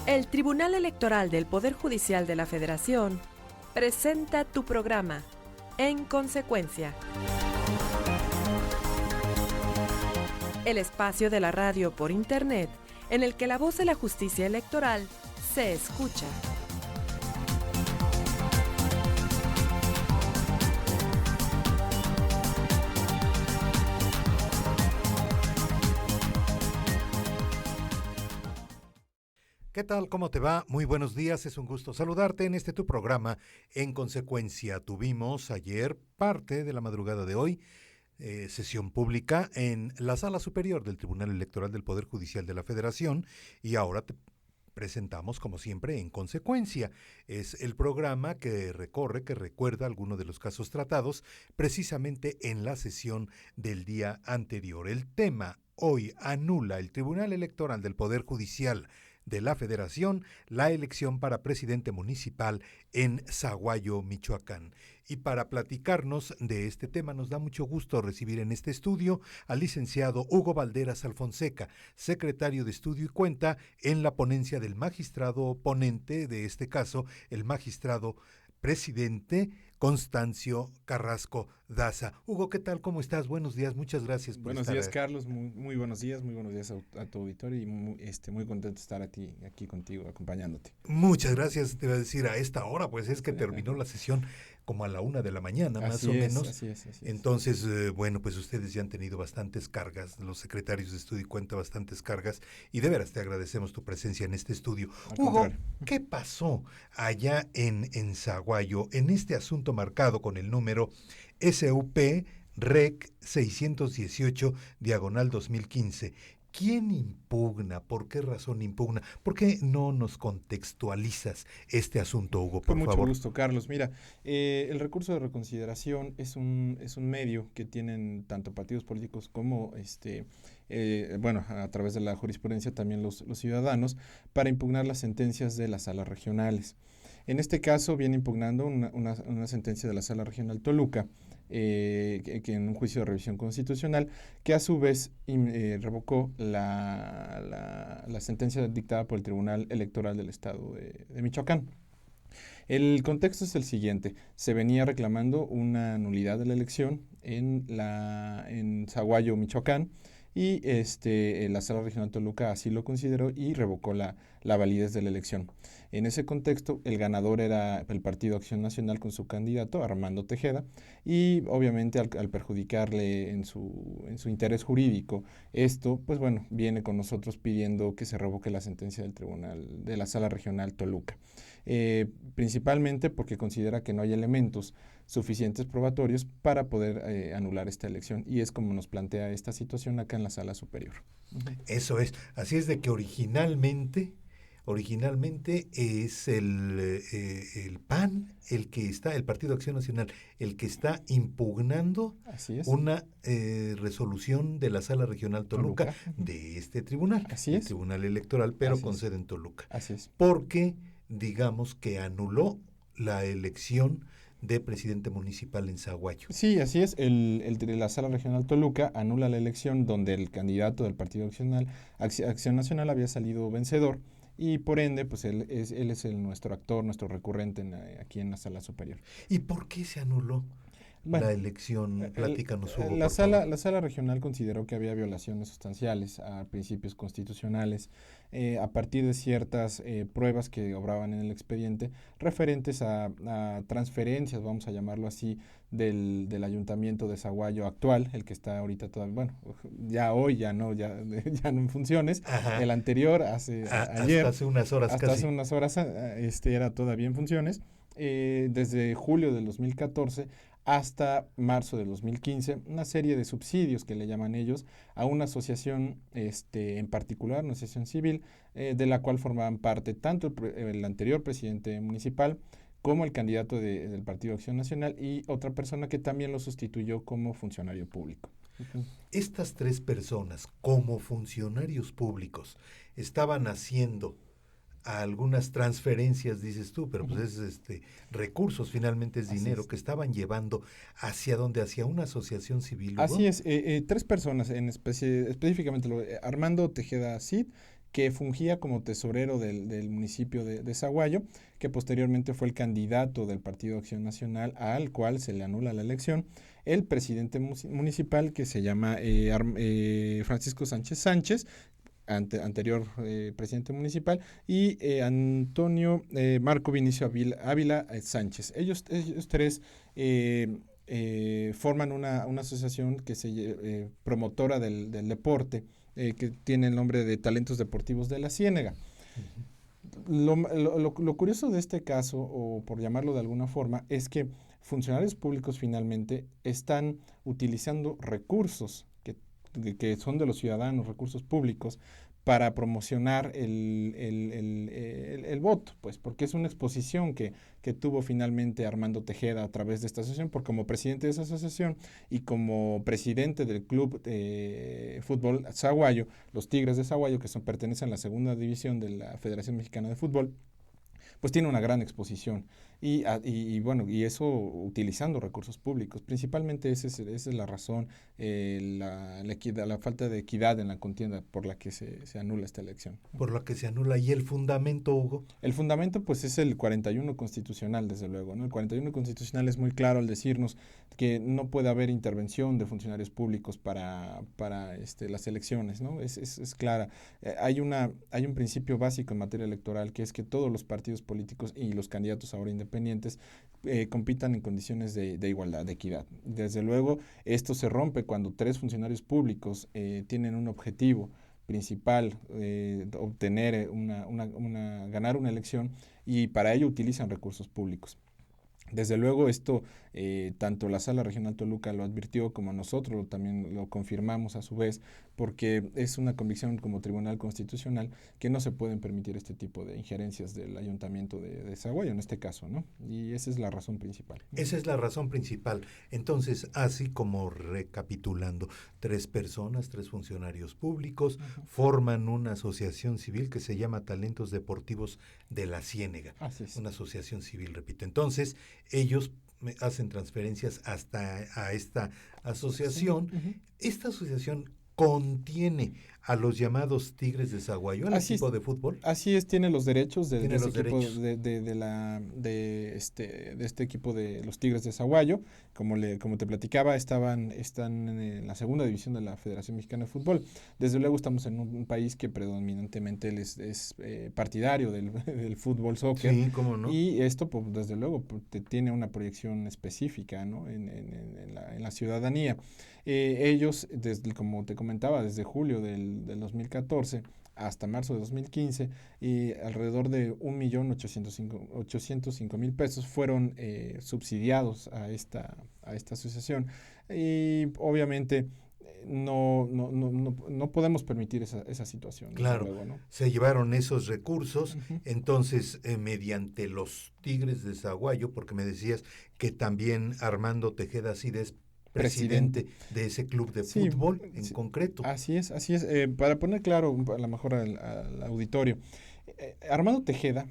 El Tribunal Electoral del Poder Judicial de la Federación presenta tu programa, En Consecuencia. El espacio de la radio por internet en el que la voz de la justicia electoral se escucha. ¿Qué tal? ¿Cómo te va? Muy buenos días, es un gusto saludarte en tu programa. En Consecuencia, tuvimos ayer, parte de la madrugada de hoy, sesión pública en la Sala Superior del Tribunal Electoral del Poder Judicial de la Federación y ahora te presentamos, como siempre, En Consecuencia. Es el programa que recuerda algunos de los casos tratados precisamente en la sesión del día anterior. El tema hoy: anula el Tribunal Electoral del Poder Judicial de la Federación la elección para presidente municipal en Sahuayo, Michoacán. Y para platicarnos de este tema nos da mucho gusto recibir en este estudio al licenciado Hugo Valderas Alfonseca, secretario de Estudio y Cuenta en la ponencia del magistrado ponente de este caso, el magistrado presidente Constancio Carrasco Daza. Hugo, ¿qué tal? ¿Cómo estás? Buenos días, muchas gracias por buenos estar días, Carlos, muy buenos días a tu auditorio y muy contento de estar aquí contigo, acompañándote. Muchas gracias, te voy a decir, a esta hora, pues es que terminó la sesión como a la 1 de la mañana, más o menos. Así es. Entonces, bueno, pues ustedes ya han tenido bastantes cargas, los secretarios de Estudio y Cuenta bastantes cargas, y de veras te agradecemos tu presencia en este estudio. Hugo, ¿qué pasó allá en Sahuayo en este asunto marcado con el número SUP Rec 618/2015? ¿Quién impugna? ¿Por qué razón impugna? ¿Por qué no nos contextualizas este asunto, Hugo, por favor? Con mucho gusto, Carlos. Mira, el recurso de reconsideración es un medio que tienen tanto partidos políticos como, a través de la jurisprudencia también los ciudadanos, para impugnar las sentencias de las salas regionales. En este caso viene impugnando una sentencia de la Sala Regional Toluca, que en un juicio de revisión constitucional, que a su vez revocó la sentencia dictada por el Tribunal Electoral del Estado de Michoacán. El contexto es el siguiente: se venía reclamando una nulidad de la elección en Sahuayo, Michoacán, y la Sala Regional Toluca así lo consideró y revocó la validez de la elección. En ese contexto, el ganador era el Partido Acción Nacional con su candidato, Armando Tejeda, y obviamente al perjudicarle en su interés jurídico esto, pues bueno, viene con nosotros pidiendo que se revoque la sentencia del Tribunal de la Sala Regional Toluca. Principalmente porque considera que no hay elementos suficientes probatorios para poder anular esta elección, y es como nos plantea esta situación acá en la Sala Superior. Eso es, así es de que originalmente es el PAN el Partido Acción Nacional, el que está impugnando una resolución de la Sala Regional Toluca de este tribunal, el Tribunal Electoral, pero con sede en Toluca. Así es. Porque, digamos que anuló la elección de presidente municipal en Sahuayo. Sí, así es. La Sala Regional Toluca anula la elección donde el candidato del Partido Acción Nacional había salido vencedor, y por ende, pues él es nuestro actor, nuestro recurrente aquí en la Sala Superior. ¿Y por qué se anuló la elección? Platícanos, Hugo, la Sala Regional consideró que había violaciones sustanciales a principios constitucionales a partir de ciertas pruebas que obraban en el expediente referentes a transferencias, vamos a llamarlo así, del ayuntamiento de Sahuayo actual, el que está ahorita todavía, ya no en funciones. Ajá. El anterior, ayer. Hasta hace unas horas era todavía en funciones. Desde julio del 2014 hasta marzo del 2015, una serie de subsidios que le llaman ellos a una asociación en particular, una asociación civil, de la cual formaban parte tanto el anterior presidente municipal como el candidato del Partido Acción Nacional y otra persona que también lo sustituyó como funcionario público. Estas tres personas, como funcionarios públicos, estaban haciendo a algunas transferencias, dices tú, pero pues es recursos, finalmente es dinero que estaban llevando hacia una asociación civil. Así es, tres personas específicamente, Armando Tejeda Cid, que fungía como tesorero del municipio de Zaguayo, que posteriormente fue el candidato del Partido Acción Nacional al cual se le anula la elección, el presidente municipal que se llama Francisco Sánchez Sánchez, anterior presidente municipal, y Antonio Marco Vinicio Ávila Sánchez. Ellos tres forman una asociación que se promotora del deporte, que tiene el nombre de Talentos Deportivos de la Ciénega. Lo curioso de este caso, o por llamarlo de alguna forma, es que funcionarios públicos finalmente están utilizando recursos que son de los ciudadanos, recursos públicos, para promocionar el voto, pues, porque es una exposición que tuvo finalmente Armando Tejeda a través de esta asociación, porque como presidente de esa asociación y como presidente del club de fútbol Zaguayo, los Tigres de Zaguayo, que pertenecen a la segunda división de la Federación Mexicana de Fútbol, pues tiene una gran exposición. Y bueno, y eso utilizando recursos públicos. Principalmente esa es la razón, la falta de equidad en la contienda por la que se anula esta elección. Por la que se anula. ¿Y el fundamento, Hugo? El fundamento, pues, es el 41 constitucional, desde luego, ¿no? El 41 constitucional es muy claro al decirnos que no puede haber intervención de funcionarios públicos para las elecciones, ¿no? Es clara. Hay un principio básico en materia electoral, que es que todos los partidos políticos y los candidatos ahora independientes compitan en condiciones de igualdad, de equidad. Desde luego, esto se rompe cuando tres funcionarios públicos tienen un objetivo principal, obtener ganar una elección, y para ello utilizan recursos públicos. Desde luego esto, tanto la Sala Regional Toluca lo advirtió como nosotros también lo confirmamos a su vez, porque es una convicción como Tribunal Constitucional que no se pueden permitir este tipo de injerencias del Ayuntamiento de Zaguayo en este caso, ¿no? Y esa es la razón principal. Esa es la razón principal. Entonces, así como recapitulando, tres funcionarios públicos, forman una asociación civil que se llama Talentos Deportivos de la Ciénega. Así es. Una asociación civil, repito. Entonces, ellos hacen transferencias hasta a esta asociación. Sí. Esta asociación contiene a los llamados Tigres de Zaguayo, al equipo de fútbol. Así es, tiene los derechos de este equipo de los Tigres de Zaguayo. Como te platicaba, están en la segunda división de la Federación Mexicana de Fútbol. Desde luego estamos en un país que predominantemente es partidario del fútbol, soccer. Sí, cómo no. Y esto, pues, desde luego, tiene una proyección específica, ¿no? en la ciudadanía. Ellos, como te comentaba, desde julio del 2014 hasta marzo de 2015, alrededor de 1.805.000 pesos fueron subsidiados a esta asociación, y obviamente no podemos permitir esa situación. Claro, luego, ¿no? Se llevaron esos recursos, entonces mediante los Tigres de Zaguayo, porque me decías que también Armando Tejeda Cid es presidente de ese club de fútbol en concreto. Así es. Para poner claro a lo mejor al auditorio, Armando Tejeda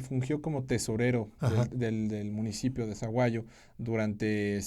fungió como tesorero del municipio de Zaguayo durante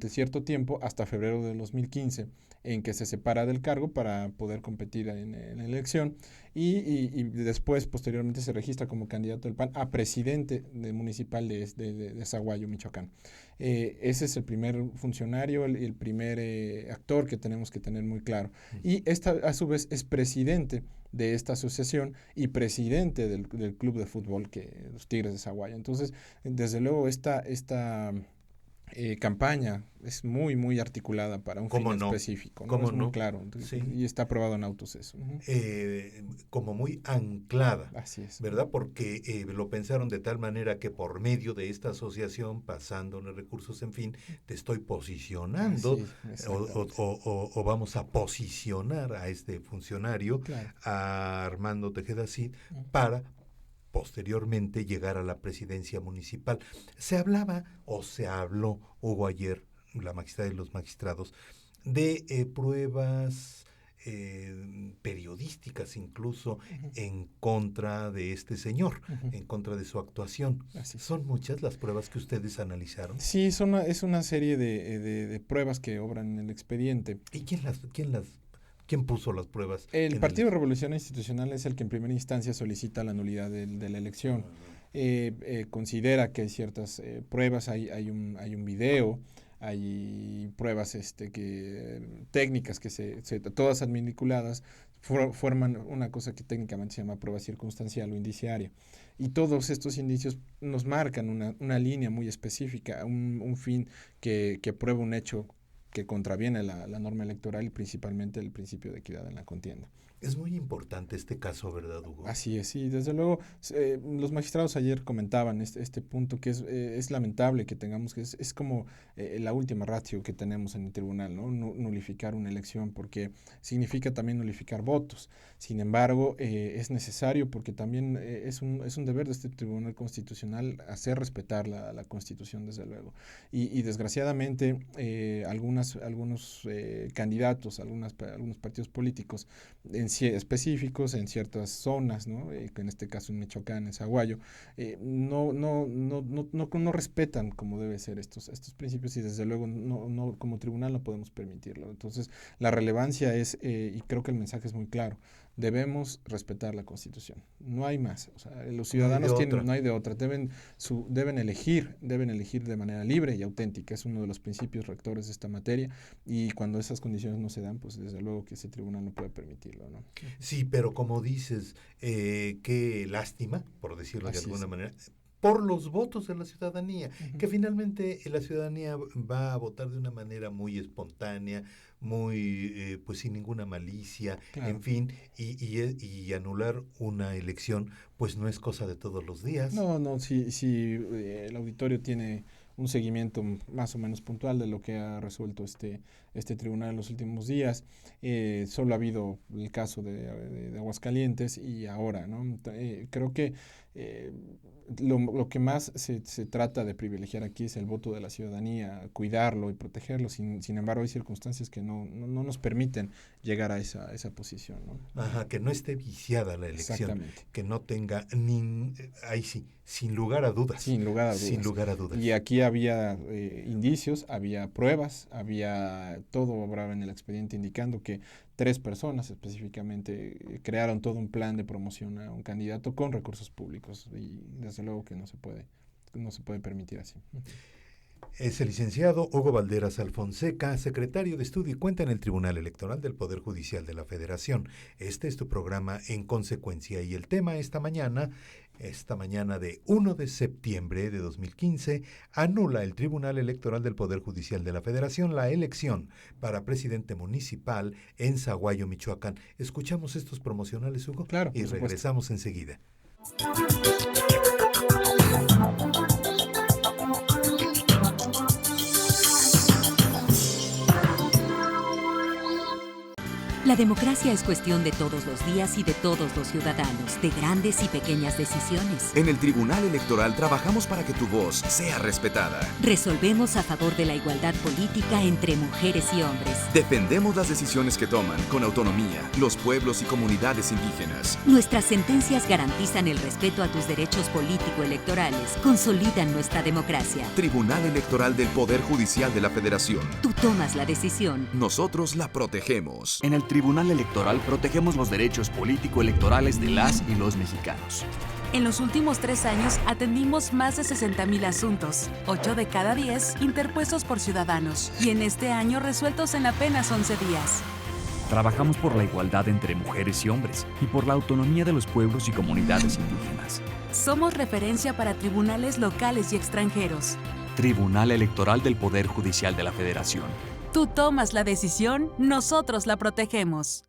cierto tiempo, hasta febrero de 2015, en que se separa del cargo para poder competir en la elección, y después, posteriormente, se registra como candidato del PAN a presidente municipal de Zaguayo, Michoacán. Ese es el primer funcionario, el primer actor que tenemos que tener muy claro. Y a su vez es presidente de esta asociación y presidente del club de fútbol, los Tigres de Zaguayo. Entonces, desde luego, esta campaña es muy, muy articulada para un fin específico. ¿No? Es muy claro. Sí. Y está aprobado en autos eso. Como muy anclada. Así es. ¿Verdad? Porque lo pensaron de tal manera que por medio de esta asociación, pasándole recursos, en fin, te estoy posicionando o vamos a posicionar a este funcionario, a Armando Tejeda Cid, para posteriormente llegar a la presidencia municipal. Se habló, Hugo, ayer, la magistrada y los magistrados, de pruebas periodísticas incluso en contra de este señor, en contra de su actuación. ¿Son muchas las pruebas que ustedes analizaron? Sí, es una serie de pruebas que obran en el expediente. ¿Y ¿Quién puso las pruebas? El Partido Revolucionario Institucional es el que en primera instancia solicita la nulidad de la elección. Considera que hay ciertas pruebas, hay un video, hay pruebas técnicas que todas adminiculadas forman una cosa que técnicamente se llama prueba circunstancial o indiciaria. Y todos estos indicios nos marcan una línea muy específica, un fin que prueba un hecho que contraviene la norma electoral y principalmente el principio de equidad en la contienda. Es muy importante este caso, ¿verdad, Hugo? Así es, sí, desde luego. Los magistrados ayer comentaban este punto que es lamentable que tengamos, que es como la última ratio que tenemos en el tribunal, ¿no? Nulificar una elección, porque significa también nulificar votos. Sin embargo, es necesario porque también es un deber de este tribunal constitucional hacer respetar la Constitución, desde luego. Y desgraciadamente, algunos candidatos, algunos partidos políticos específicos en ciertas zonas, ¿no? En este caso en Michoacán, en Zaguayo, no respetan como debe ser estos principios y desde luego como tribunal no podemos permitirlo. Entonces la relevancia es, y creo que el mensaje es muy claro, debemos respetar la Constitución, no hay más. O sea, los ciudadanos no hay de otra, deben elegir de manera libre y auténtica, es uno de los principios rectores de esta materia, y cuando esas condiciones no se dan, pues desde luego que ese tribunal no puede permitirlo, ¿no? Sí, pero como dices, qué lástima, por decirlo de alguna manera, por los votos de la ciudadanía, que finalmente la ciudadanía va a votar de una manera muy espontánea, muy pues sin ninguna malicia, claro. En fin, y anular una elección pues no es cosa de todos los días. No, si el auditorio tiene un seguimiento más o menos puntual de lo que ha resuelto este tribunal en los últimos días. Solo ha habido el caso de Aguascalientes y ahora, ¿no? Creo que lo que más se trata de privilegiar aquí es el voto de la ciudadanía, cuidarlo y protegerlo. Sin embargo, hay circunstancias que no nos permiten llegar a esa posición, ¿no? Ajá, que no esté viciada la elección, que no tenga ahí sí, sin lugar a dudas. Sin lugar a dudas. Y aquí había indicios, había pruebas, había todo obraba en el expediente indicando que 3 personas específicamente crearon todo un plan de promoción a un candidato con recursos públicos y desde luego que no se puede permitir así. Es el licenciado Hugo Valderas Alfonseca, secretario de Estudio y Cuenta en el Tribunal Electoral del Poder Judicial de la Federación. Este es tu programa En Consecuencia y el tema esta mañana de 1 de septiembre de 2015, anula el Tribunal Electoral del Poder Judicial de la Federación la elección para presidente municipal en Zaguayo, Michoacán. ¿Escuchamos estos promocionales, Hugo? Claro, y regresamos enseguida. La democracia es cuestión de todos los días y de todos los ciudadanos, de grandes y pequeñas decisiones. En el Tribunal Electoral trabajamos para que tu voz sea respetada. Resolvemos a favor de la igualdad política entre mujeres y hombres. Defendemos las decisiones que toman con autonomía los pueblos y comunidades indígenas. Nuestras sentencias garantizan el respeto a tus derechos político-electorales, consolidan nuestra democracia. Tribunal Electoral del Poder Judicial de la Federación. Tú tomas la decisión. Nosotros la protegemos. En el Tribunal Electoral protegemos los derechos político-electorales de las y los mexicanos. En los últimos 3 años atendimos más de 60,000 asuntos, 8 de cada 10 interpuestos por ciudadanos, y en este año resueltos en apenas 11 días. Trabajamos por la igualdad entre mujeres y hombres y por la autonomía de los pueblos y comunidades indígenas. Somos referencia para tribunales locales y extranjeros. Tribunal Electoral del Poder Judicial de la Federación. Tú tomas la decisión, nosotros la protegemos.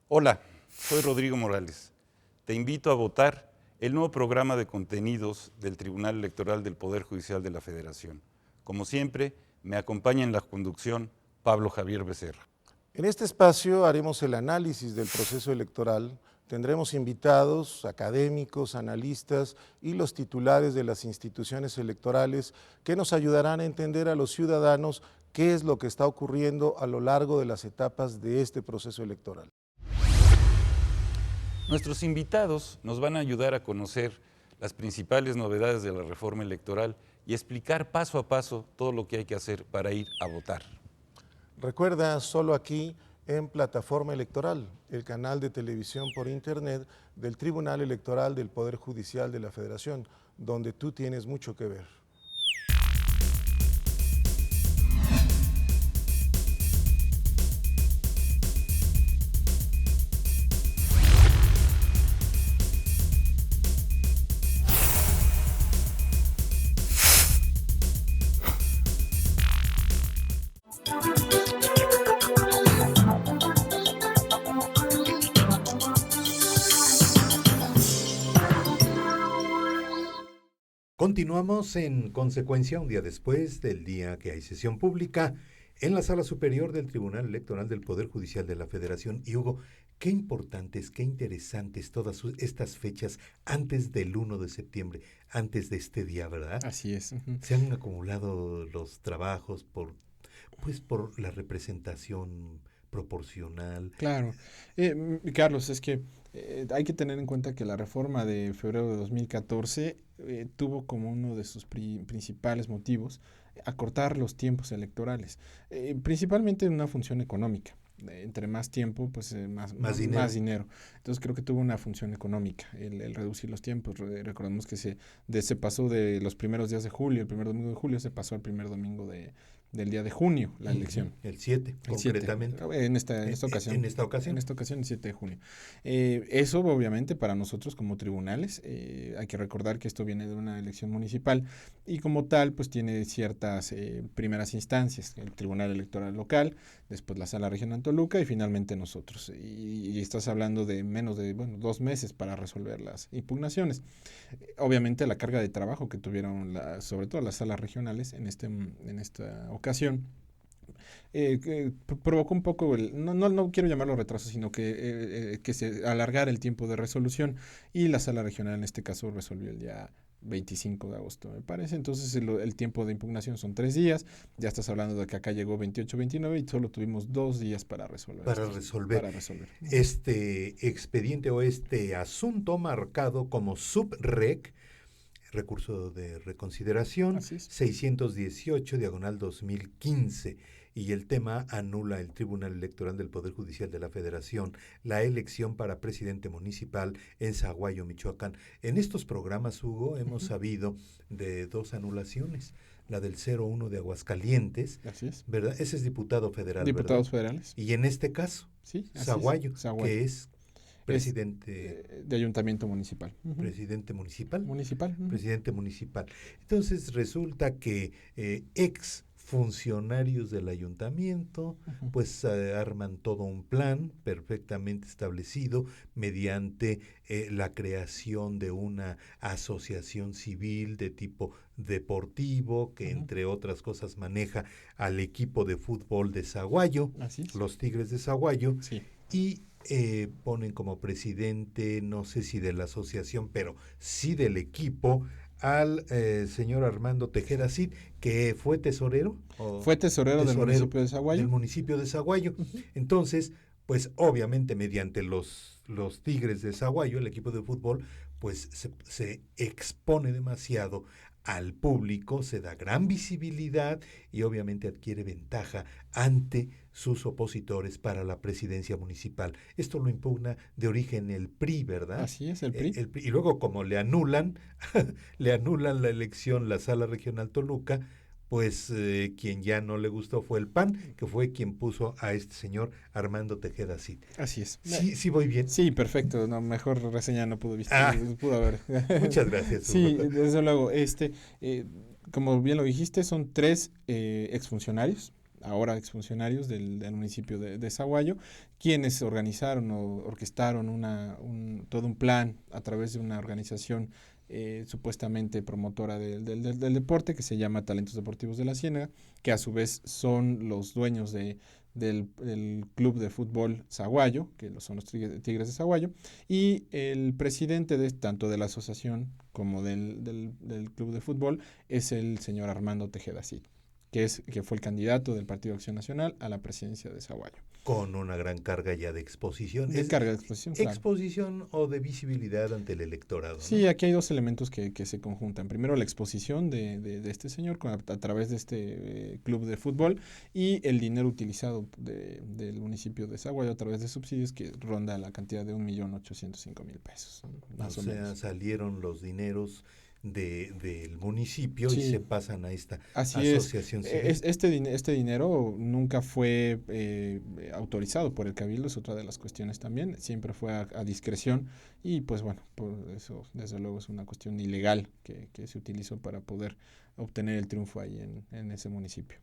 Hola, soy Rodrigo Morales. Te invito a votar el nuevo programa de contenidos del Tribunal Electoral del Poder Judicial de la Federación. Como siempre, me acompaña en la conducción Pablo Javier Becerra. En este espacio haremos el análisis del proceso electoral Tendremos invitados, académicos, analistas y los titulares de las instituciones electorales que nos ayudarán a entender a los ciudadanos qué es lo que está ocurriendo a lo largo de las etapas de este proceso electoral. Nuestros invitados nos van a ayudar a conocer las principales novedades de la reforma electoral y explicar paso a paso todo lo que hay que hacer para ir a votar. Recuerda, solo aquí en Plataforma Electoral, el canal de televisión por internet del Tribunal Electoral del Poder Judicial de la Federación, donde tú tienes mucho que ver. Continuamos en consecuencia un día después del día que hay sesión pública en la Sala Superior del Tribunal Electoral del Poder Judicial de la Federación. Y Hugo, qué importantes, qué interesantes todas estas fechas antes del 1 de septiembre, antes de este día, ¿verdad? Así es. Se han acumulado los trabajos por la representación proporcional. Claro. Carlos, es que hay que tener en cuenta que la reforma de febrero de 2014 tuvo como uno de sus principales motivos acortar los tiempos electorales, principalmente en una función económica. Entre más tiempo, pues más dinero. Entonces creo que tuvo una función económica el reducir los tiempos. Recordemos que se pasó de los primeros días de julio, el primer domingo de julio, se pasó al primer domingo del día de junio, la elección. El 7, concretamente. 7, en esta ocasión. En esta ocasión. En esta ocasión, el 7 de junio. Eso, obviamente, para nosotros como tribunales, hay que recordar que esto viene de una elección municipal y como tal, pues tiene ciertas primeras instancias. El Tribunal Electoral Local, después la Sala Regional Toluca y finalmente nosotros. Y estás hablando de menos de 2 meses para resolver las impugnaciones. Obviamente, la carga de trabajo que tuvieron sobre todo las salas regionales en esta ocasión provocó un poco no quiero llamarlo retraso, sino que se alargara el tiempo de resolución y la sala regional en este caso resolvió el día 25 de agosto, me parece. Entonces el tiempo de impugnación son 3 días, ya estás hablando de que acá llegó 28, 29 y solo tuvimos 2 días para resolver. Para resolver este expediente o este asunto marcado como subrec, recurso de reconsideración, 618/2015, y el tema anula el Tribunal Electoral del Poder Judicial de la Federación la elección para presidente municipal en Zaguayo, Michoacán. En estos programas, Hugo, hemos sabido de 2 anulaciones. La del 01 de Aguascalientes, ¿verdad? Ese es diputado federal, Diputados ¿verdad? Federales. Y en este caso, Zaguayo, que es presidente de ayuntamiento municipal. Presidente municipal. Municipal. Presidente municipal. Entonces resulta que ex funcionarios del ayuntamiento pues arman todo un plan perfectamente establecido mediante la creación de una asociación civil de tipo deportivo que entre otras cosas maneja al equipo de fútbol de Zaguayo, los Tigres de Zaguayo, y ponen como presidente, no sé si de la asociación, pero sí del equipo, al señor Armando Tejeda Cid, que fue tesorero. Fue tesorero del municipio de Zaguayo. Del municipio de Zaguayo. Entonces, pues obviamente mediante los Tigres de Zaguayo, el equipo de fútbol, pues se expone demasiado al público, se da gran visibilidad y obviamente adquiere ventaja ante sus opositores para la presidencia municipal. Esto lo impugna de origen el PRI, ¿verdad? Así es, el PRI. Y luego como le anulan la elección la Sala Regional Toluca, pues quien ya no le gustó fue el PAN, que fue quien puso a este señor Armando Tejeda Cid. Así es. ¿Sí voy bien? Sí, perfecto. No, mejor reseña no pudo haber. Muchas gracias. Sí, desde luego. Como bien lo dijiste, son 3 exfuncionarios, ahora exfuncionarios del municipio de Zaguayo, quienes organizaron o orquestaron todo un plan a través de una organización supuestamente promotora del deporte que se llama Talentos Deportivos de la Ciénaga, que a su vez son los dueños de del club de fútbol Zaguayo, que son los Tigres de Zaguayo, y el presidente tanto de la asociación como del club de fútbol es el señor Armando Tejeda Cid, que fue el candidato del Partido Acción Nacional a la presidencia de Zaguayo. Con una gran carga ya de exposición. Carga de exposición, claro. Exposición o de visibilidad ante el electorado, ¿no? Sí, aquí hay dos elementos que se conjuntan. Primero, la exposición de este señor a través de este club de fútbol y el dinero utilizado del municipio de Zaguayo a través de subsidios que ronda la cantidad de 1.805.000 pesos. Más o menos. Salieron los dineros del municipio y se pasan a esta asociación civil. Este dinero nunca fue autorizado por el Cabildo, es otra de las cuestiones también, siempre fue a discreción y pues bueno, por eso desde luego es una cuestión ilegal que se utilizó para poder obtener el triunfo ahí en ese municipio.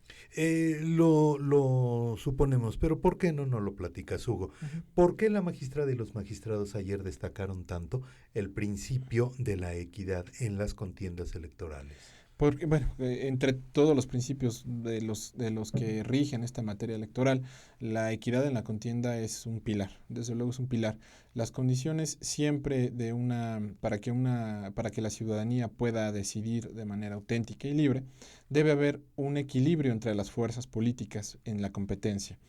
Lo suponemos, pero ¿por qué no nos lo platicas, Hugo? Uh-huh. ¿Por qué la magistrada y los magistrados ayer destacaron tanto el principio de la equidad en las contiendas electorales? Porque, bueno, entre todos los principios de los que rigen esta materia electoral, la equidad en la contienda es un pilar, desde luego es un pilar. Las condiciones siempre para que la ciudadanía pueda decidir de manera auténtica y libre, debe haber un equilibrio entre las fuerzas políticas en la competencia.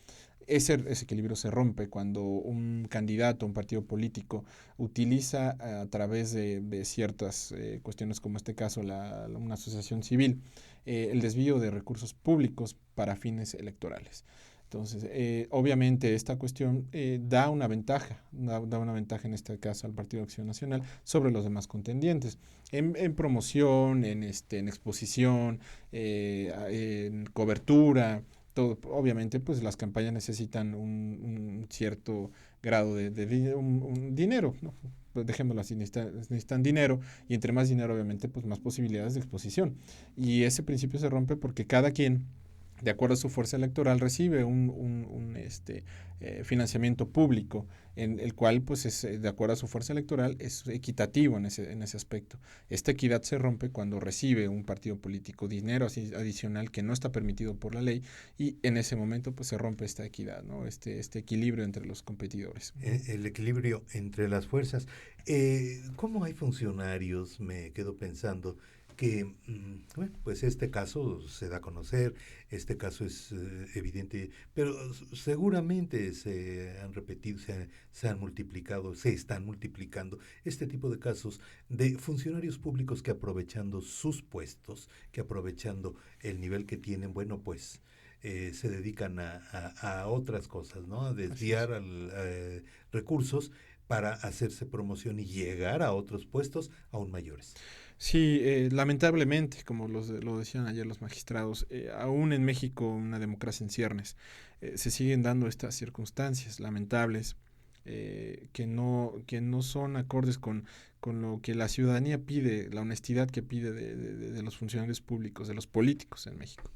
Ese equilibrio se rompe cuando un candidato, un partido político, utiliza a través de ciertas cuestiones, como este caso una asociación civil, el desvío de recursos públicos para fines electorales. Entonces, obviamente esta cuestión da una ventaja en este caso al Partido Acción Nacional sobre los demás contendientes, en promoción, en exposición, en cobertura. Todo, obviamente, pues las campañas necesitan un cierto grado de dinero, ¿no? Pues dejémoslo así, necesitan dinero y entre más dinero, obviamente, pues más posibilidades de exposición. Y ese principio se rompe porque cada quien, de acuerdo a su fuerza electoral, recibe un financiamiento público, en el cual, pues, de acuerdo a su fuerza electoral, es equitativo en ese aspecto. Esta equidad se rompe cuando recibe un partido político dinero adicional que no está permitido por la ley y en ese momento, pues, se rompe esta equidad, ¿no? Este equilibrio entre los competidores. El equilibrio entre las fuerzas. ¿Cómo hay funcionarios? Me quedo pensando que, bueno, pues este caso se da a conocer, este caso es evidente, pero seguramente se han repetido, se han multiplicado, se están multiplicando este tipo de casos de funcionarios públicos que aprovechando sus puestos, que aprovechando el nivel que tienen, bueno, pues se dedican a otras cosas, ¿no? A desviar recursos para hacerse promoción y llegar a otros puestos aún mayores. Sí, lamentablemente, como lo decían ayer los magistrados, aún en México, una democracia en ciernes, se siguen dando estas circunstancias lamentables que no son acordes con lo que la ciudadanía pide, la honestidad que pide de los funcionarios públicos, de los políticos en México.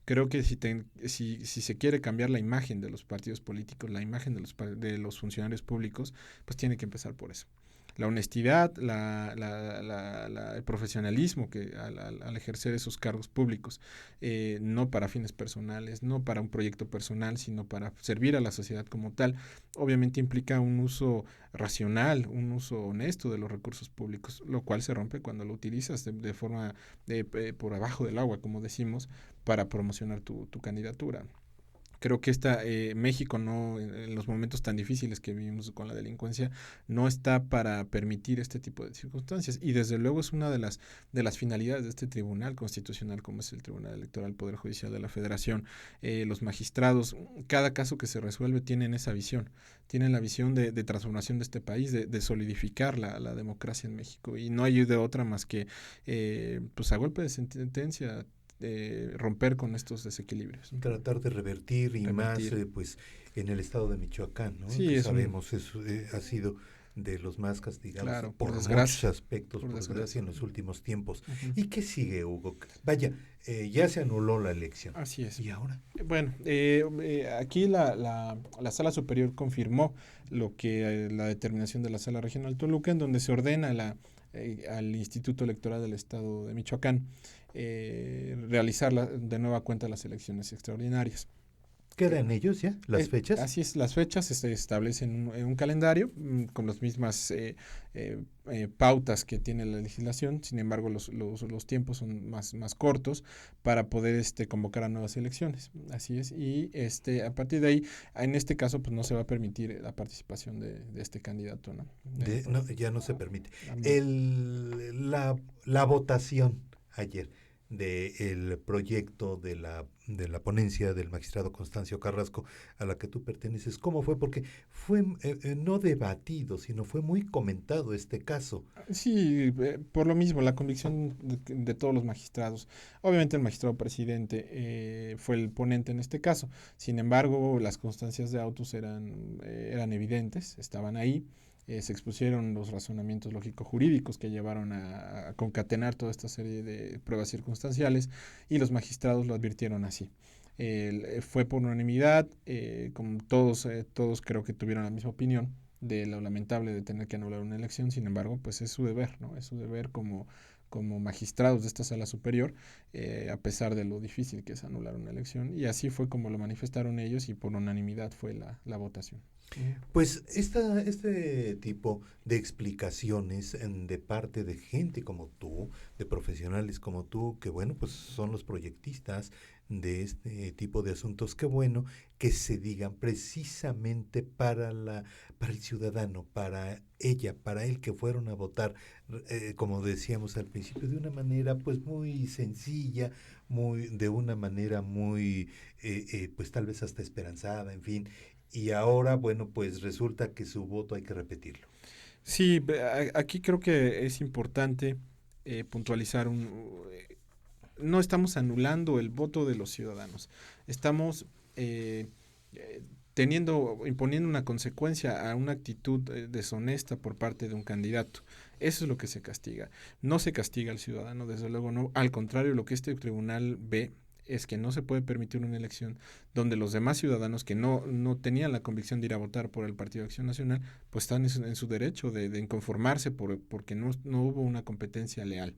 Creo que si se quiere cambiar la imagen de los partidos políticos, la imagen de los funcionarios públicos, pues tiene que empezar por eso. La honestidad, el profesionalismo que al ejercer esos cargos públicos, no para fines personales, no para un proyecto personal, sino para servir a la sociedad como tal, obviamente implica un uso racional, un uso honesto de los recursos públicos, lo cual se rompe cuando lo utilizas de forma por abajo del agua, como decimos, para promocionar tu candidatura. Creo que México no, en los momentos tan difíciles que vivimos con la delincuencia, no está para permitir este tipo de circunstancias. Y desde luego es una de las finalidades de este tribunal constitucional, como es el Tribunal Electoral Poder Judicial de la Federación. Los magistrados, cada caso que se resuelve tienen esa visión, tienen la visión de transformación de este país, de solidificar la democracia en México. Y no hay de otra más que, pues a golpe de sentencia, romper con estos desequilibrios, ¿no? Tratar de revertir. Más pues en el estado de Michoacán, ¿no? Sí, que sabemos eso ha sido de los más castigados, claro, por muchos aspectos, por desgracia en los últimos tiempos. Uh-huh. ¿Y qué sigue, Hugo? Vaya, ya se anuló la elección. Así es. ¿Y ahora? Bueno, aquí la Sala Superior confirmó lo que la determinación de la Sala Regional Toluca, en donde se ordena al Instituto Electoral del Estado de Michoacán realizar de nueva cuenta las elecciones extraordinarias. ¿Quedan ellos ya las fechas? Así es, las fechas se establecen en un calendario con las mismas pautas que tiene la legislación. Sin embargo, los tiempos son más cortos para poder convocar a nuevas elecciones. Así es. Y a partir de ahí, en este caso, pues no se va a permitir la participación de este candidato, ¿no? No, ya no se permite. La votación ayer del proyecto de la ponencia del magistrado Constancio Carrasco a la que tú perteneces, ¿cómo fue? Porque fue no debatido, sino fue muy comentado este caso. Sí, por lo mismo, la convicción de todos los magistrados. Obviamente el magistrado presidente fue el ponente en este caso. Sin embargo, las constancias de autos eran evidentes, estaban ahí. Se expusieron los razonamientos lógico-jurídicos que llevaron a concatenar toda esta serie de pruebas circunstanciales, y los magistrados lo advirtieron así. Fue por unanimidad, como todos creo que tuvieron la misma opinión de lo lamentable de tener que anular una elección. Sin embargo, pues es su deber, ¿no? Es su deber como magistrados de esta sala superior, a pesar de lo difícil que es anular una elección, y así fue como lo manifestaron ellos, y por unanimidad fue la votación. Pues este tipo de explicaciones de parte de gente como tú, de profesionales como tú, que bueno, pues son los proyectistas de este tipo de asuntos, qué bueno que se digan precisamente para el ciudadano, para él que fueron a votar, como decíamos al principio, de una manera pues muy sencilla, de una manera muy pues tal vez hasta esperanzada, en fin. Y ahora, bueno, pues resulta que su voto hay que repetirlo. Sí, aquí creo que es importante puntualizar no estamos anulando el voto de los ciudadanos. Estamos imponiendo una consecuencia a una actitud deshonesta por parte de un candidato. Eso es lo que se castiga. No se castiga al ciudadano, desde luego no. Al contrario, lo que este tribunal ve es que no se puede permitir una elección donde los demás ciudadanos que no tenían la convicción de ir a votar por el Partido de Acción Nacional, pues están en su derecho de inconformarse porque no hubo una competencia leal.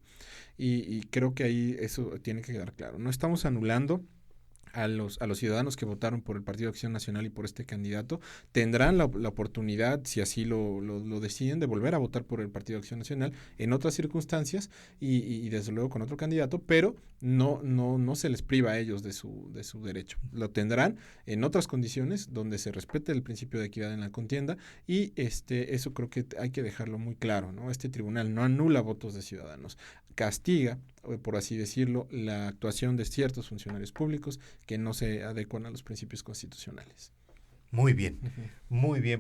Y creo que ahí eso tiene que quedar claro. No estamos anulando a los ciudadanos que votaron por el Partido de Acción Nacional y por este candidato. Tendrán la oportunidad, si así lo deciden, de volver a votar por el Partido de Acción Nacional en otras circunstancias y desde luego con otro candidato, pero no se les priva a ellos de su derecho. Lo tendrán en otras condiciones donde se respete el principio de equidad en la contienda, y eso creo que hay que dejarlo muy claro, ¿no? Este tribunal no anula votos de ciudadanos, castiga, por así decirlo, la actuación de ciertos funcionarios públicos que no se adecuan a los principios constitucionales. Muy bien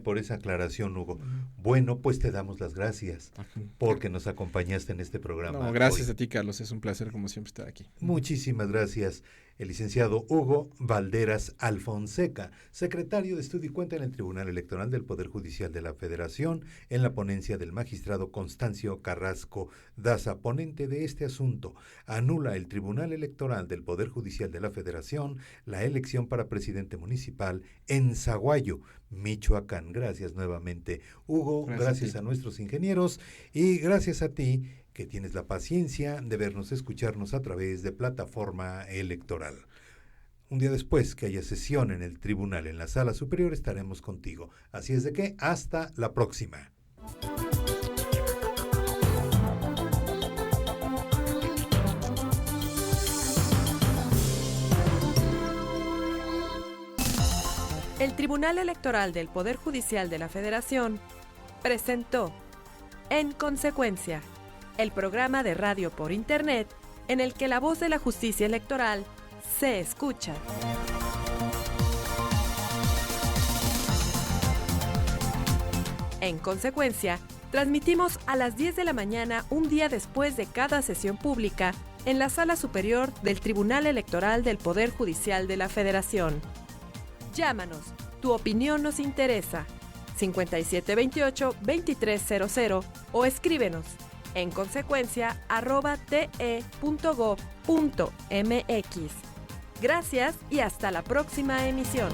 por esa aclaración, Hugo. Bueno, pues te damos las gracias porque nos acompañaste en este programa. No, gracias a ti, Carlos, es un placer como siempre estar aquí. Muchísimas gracias. El licenciado Hugo Valderas Alfonseca, secretario de Estudio y Cuenta en el Tribunal Electoral del Poder Judicial de la Federación, en la ponencia del magistrado Constancio Carrasco Daza, ponente de este asunto. Anula el Tribunal Electoral del Poder Judicial de la Federación la elección para presidente municipal en Zaguayo, Michoacán. Gracias nuevamente, Hugo. Gracias a nuestros ingenieros y gracias a ti, que tienes la paciencia de vernos, escucharnos a través de plataforma electoral. Un día después que haya sesión en el tribunal, en la sala superior, estaremos contigo. Así es de que hasta la próxima. El Tribunal Electoral del Poder Judicial de la Federación presentó En Consecuencia, el programa de radio por internet en el que la voz de la justicia electoral se escucha. En Consecuencia, transmitimos a las 10 de la mañana un día después de cada sesión pública en la Sala Superior del Tribunal Electoral del Poder Judicial de la Federación. Llámanos, tu opinión nos interesa. 5728-2300 o escríbenos en consecuencia @te.gov.mx. Gracias y hasta la próxima emisión.